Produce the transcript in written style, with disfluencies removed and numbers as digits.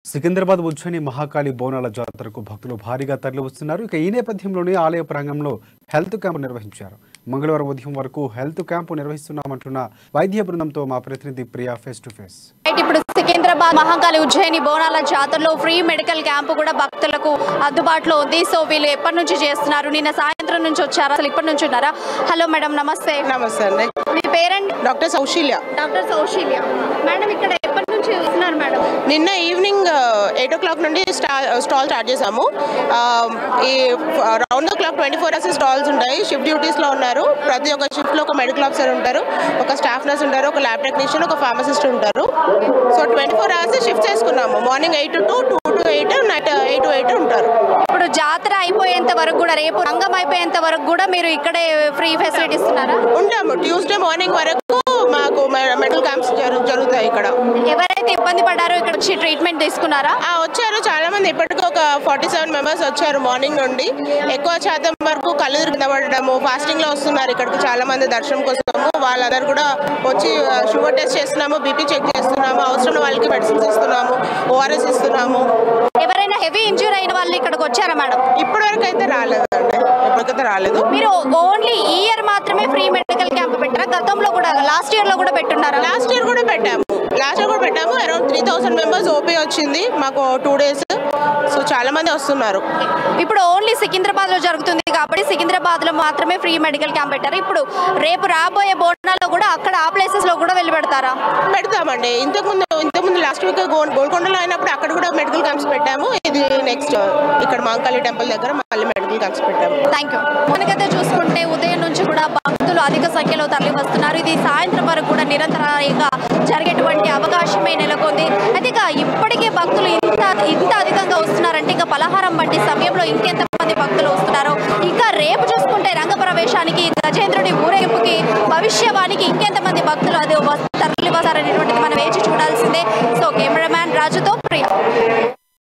సికింద్రాబాద్ ఉజ్జయిని మహాకాళి బోనాల జాతరకు భక్తులు భారీగా తరలివస్తున్నారు. ఇక ఈ నేపథ్యంలోనే ఆలయ ప్రాంగణంలో హెల్త్ క్యాంపు నిర్వహించారు. మంగళవారం ఉదయం వరకు హెల్త్ క్యాంపు నిర్వహిస్తున్నామంటున్న వైద్య బృందంతో మా ప్రతినిధి ప్రియా ఫేస్ టు ఫేస్. ఇప్పుడు సికింద్రాబాద్ మహాకాళి ఉజ్జయిని బోనాల జాతరలో ఫ్రీ మెడికల్ క్యాంపు కూడా భక్తులకు అందుబాటులో ఉంది. సో వీళ్ళు ఎప్పటి నుంచి చేస్తున్నారు? నిన్న సాయంత్రం నుంచి వచ్చారా? అసలు ఇప్పటి నుంచి ఉన్నారా? హలో మేడం, నమస్తే. నమస్తే అండి. మీ పేరండి? Doctor Sausheelya. Doctor Sausheelya madam, ఇక్కడ ఎప్పటి నుంచి వస్తున్నారు మేడం? నిన్న ఈవినింగ్ 8 o'clock నుండి స్టాల్ స్టార్ట్ చేసాము. ఈ round the clock 24 hours stalls ఉంటాయి. షిఫ్ట్ డ్యూటీస్లో ఉన్నారు. ప్రతి ఒక్క షిఫ్ట్లో ఒక మెడికల్ ఆఫీసర్ ఉంటారు, ఒక స్టాఫ్ నర్స్ ఉంటారు, ఒక ల్యాబ్ టెక్నీషియన్, ఒక ఫార్మసిస్ట్ ఉంటారు. సో 24 hours షిఫ్ట్ చేసుకున్నాము. Morning 8 to 2, 2 to 8, night 8 to 8 ఉంటారు. ఇప్పుడు జాతర అయిపోయేంత వరకు కూడా, రేపు రంగం అయిపోయేంత వరకు కూడా మీరు ఇక్కడే ఫ్రీ ఫెసిలిటీ ఇస్తున్నారా? ఉంటాము. ట్యూస్డే మార్నింగ్ వరకు మాకు మెడికల్ క్యాంప్స్ జరుగుతాయి ఇక్కడ. ఎవరైతే ఇబ్బంది పడ్డారో ఇక్కడ వచ్చి ట్రీట్మెంట్ తీసుకున్నారా? వచ్చారు చాలా మంది. ఇప్పటికీ ఒక 47 members వచ్చారు మార్నింగ్ నుండి. ఎక్కువ శాతం వరకు కళ్ళు తిరగబడము, ఫాస్టింగ్ లో వస్తున్నారు ఇక్కడికి చాలా మంది దర్శనం కోసము. వాళ్ళందరూ కూడా వచ్చి షుగర్ టెస్ట్ చేస్తున్నాము, బీపీ చెక్ చేస్తున్నాము, అవసరం వాళ్ళకి మెడిసిన్స్ ఇస్తున్నాము, ఓఆర్ఎస్ ఇస్తున్నాము. ఎవరైనా హెవీ ఇంజూరీ అయిన వాళ్ళు ఇక్కడికి వచ్చారా మేడం? ఇప్పటి వరకు అయితే రాలేదండి, ఇప్పటికైతే రాలేదు. మీరు ఓన్లీ ఈ ఇయర్ మాత్రమే ఫ్రీ మెడికల్ క్యాంప్ పెట్టారా? గతంలో కూడా, లాస్ట్ ఇయర్ లో కూడా పెట్టున్నారా? లాస్ట్ ఇయర్ కూడా పెట్టాము. అరౌండ్ 3000 members ఓపీ వచ్చింది మాకు 2 days. సో చాలా మంది వస్తున్నారు. ఇప్పుడు ఓన్లీ సికింద్రాబాద్ లో జరుగుతుంది కాబట్టి సికింద్రాబాద్ లో మాత్రమే ఫ్రీ మెడికల్ క్యాంప్ పెట్టారు. ఇప్పుడు రేపు రాబోయే బోనాల్లో కూడా అక్కడ ఆ ప్లేసెస్ లో కూడా వెళ్ళి పెడతారా? పెడతామండి. ఇంతకుముందు లాస్ట్ వీక్ గోల్కొండలో అయినప్పుడు అక్కడ కూడా మెడికల్ క్యాంప్స్ పెట్టాము. ఇది నెక్స్ట్ ఇక్కడ మహాకాళి టెంపుల్ దగ్గర మళ్ళీ మెడికల్ క్యాంప్స్ పెట్టాము. Thank you. మనకైతే చూసుకుంటే ఉదయం నుంచి కూడా భక్తులు అధిక సంఖ్యలో తరలి వస్తున్నారు. ఇది సాయంత్రం వరకు కూడా నిరంతరంగా జరిగేటువంటి అవకాశమే నెలకొంది. అయితే ఇప్పటికే భక్తులు ఇంత అధికంగా వస్తున్నారంటే ఇంకా పలహారం వంటి సమయంలో ఇంకెంతమంది భక్తులు వస్తున్నారో, ఇంకా రేపు చూసుకుంటే రంగప్రవేశానికి, గజేంద్రుడి ఊరేగింపుకి, భవిష్యవాణికి ఇంకెంతమంది భక్తులు అది తరలి వస్తారనేటువంటిది మనం వేచి చూడాల్సిందే. సో కెమెరామ్యాన్ రాజుతో ప్రియా.